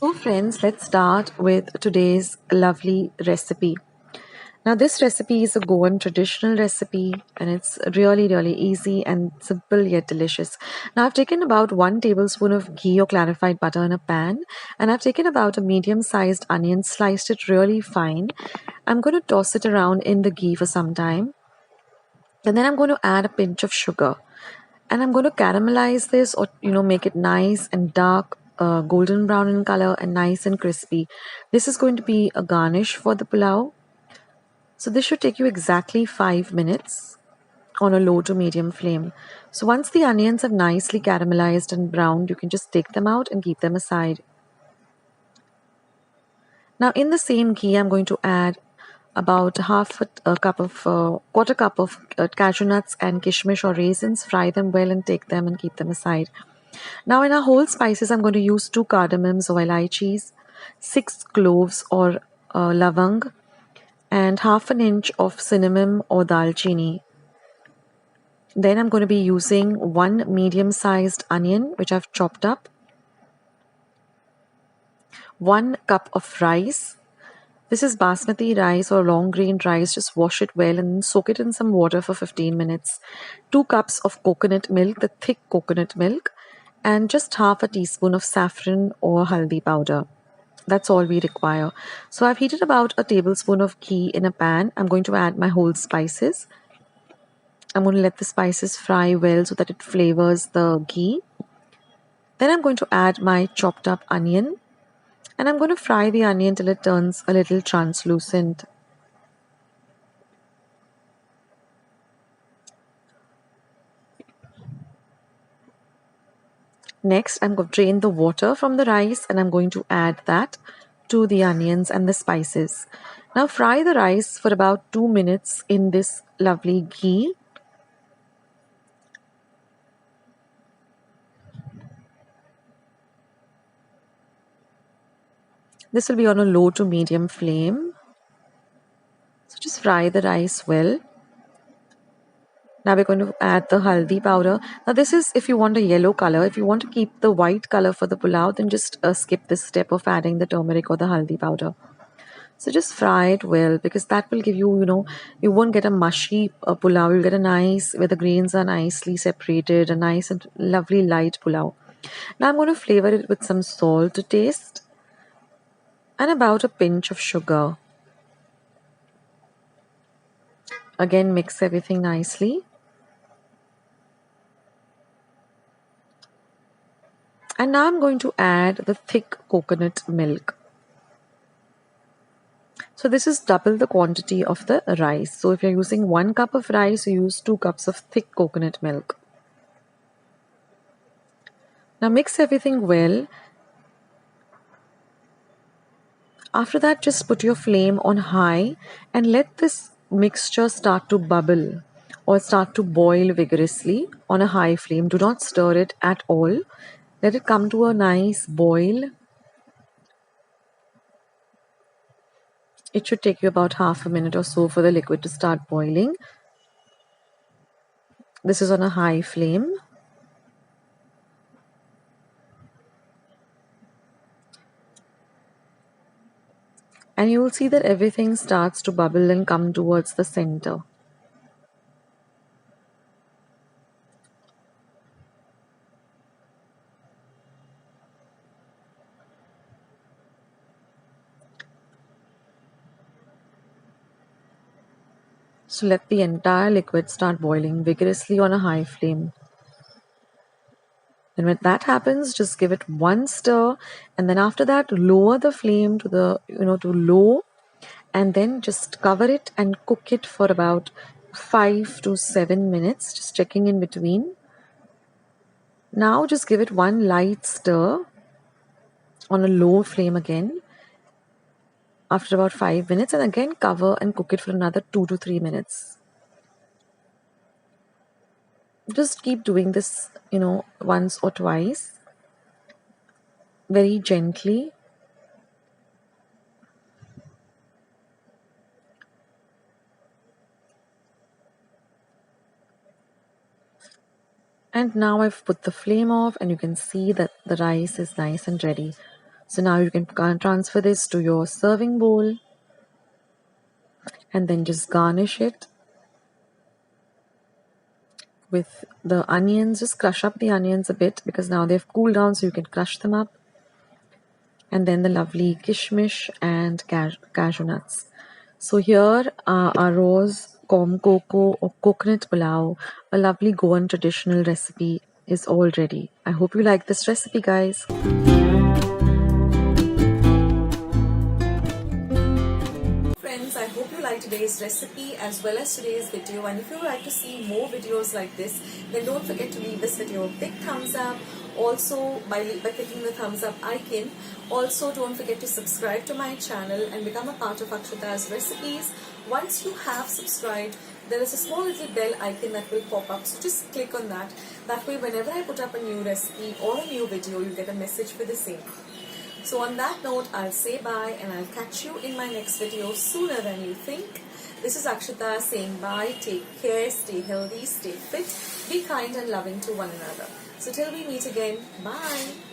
So friends, let's start with today's lovely recipe. Now this recipe is a Goan traditional recipe and it's really easy and simple yet delicious. Now I've taken about 1 tablespoon of ghee or clarified butter in a pan, and I've taken about a medium sized onion, sliced it really fine. I'm going to toss it around in the ghee for some time, and then I'm going to add a pinch of sugar, and I'm going to caramelize this, or make it nice and dark, golden brown in color and nice and crispy. This is going to be a garnish for the pulao. So this should take you exactly 5 minutes on a low to medium flame. So once the onions have nicely caramelized and browned, you can just take them out and keep them aside. Now in the same ghee, I'm going to add about quarter cup of cashew nuts and kismis or raisins. Fry them well and take them and keep them aside. Now in our whole spices, I'm going to use 2 cardamoms or elachis, 6 cloves or lavang, and half an inch of cinnamon or dalchini. Then I'm going to be using 1 medium-sized onion, which I've chopped up, 1 cup of rice. This is basmati rice or long grain rice. Just wash it well and soak it in some water for 15 minutes. 2 cups of coconut milk, the thick coconut milk, and just half a teaspoon of saffron or haldi powder. That's all we require. So I've heated about a tablespoon of ghee in a pan. I'm going to add my whole spices. I'm going to let the spices fry well so that it flavors the ghee. Then I'm going to add my chopped up onion, and I'm going to fry the onion till it turns a little translucent. Next, I'm going to drain the water from the rice, and I'm going to add that to the onions and the spices. Now fry the rice for about 2 minutes in this lovely ghee. This will be on a low to medium flame. So just fry the rice well. Now we're going to add the haldi powder. Now this is if you want a yellow color. If you want to keep the white color for the pulao, then just skip this step of adding the turmeric or the haldi powder. So just fry it well, because that will give you, you won't get a mushy pulao. You'll get a nice, where the grains are nicely separated, a nice and lovely light pulao. Now I'm going to flavor it with some salt to taste and about a pinch of sugar. Again, mix everything nicely. And now I'm going to add the thick coconut milk. So this is double the quantity of the rice. So if you're using 1 cup of rice, you use 2 cups of thick coconut milk. Now mix everything well. After that, just put your flame on high and let this mixture start to bubble or start to boil vigorously on a high flame. Do not stir it at all. Let it come to a nice boil. It should take you about half a minute or so for the liquid to start boiling. This is on a high flame. And you will see that everything starts to bubble and come towards the center. So let the entire liquid start boiling vigorously on a high flame. And when that happens, just give it one stir, and then after that, lower the flame to to low, and then just cover it and cook it for about 5 to 7 minutes, just checking in between. Now just give it one light stir on a low flame again after about 5 minutes, and again cover and cook it for another 2 to 3 minutes. Just keep doing this, once or twice, very gently. And now I've put the flame off, and you can see that the rice is nice and ready. So now you can transfer this to your serving bowl and then just garnish it with the onions. Just crush up the onions a bit because now they've cooled down, so you can crush them up. And then the lovely kismis and cashew nuts. So here Arroz Com Coco or Coconut Pulao, a lovely Goan traditional recipe, is all ready. I hope you like this recipe, guys. Friends, I hope you liked today's recipe as well as today's video, and if you would like to see more videos like this, then don't forget to leave this video a big thumbs up. Also by clicking the thumbs up icon. Also don't forget to subscribe to my channel and become a part of Akshata's recipes. Once you have subscribed, there is a small little bell icon that will pop up, so just click on that. That way whenever I put up a new recipe or a new video, you get a message for the same. So on that note, I'll say bye and I'll catch you in my next video sooner than you think. This is Akshata saying bye, take care, stay healthy, stay fit, be kind and loving to one another. So till we meet again, bye.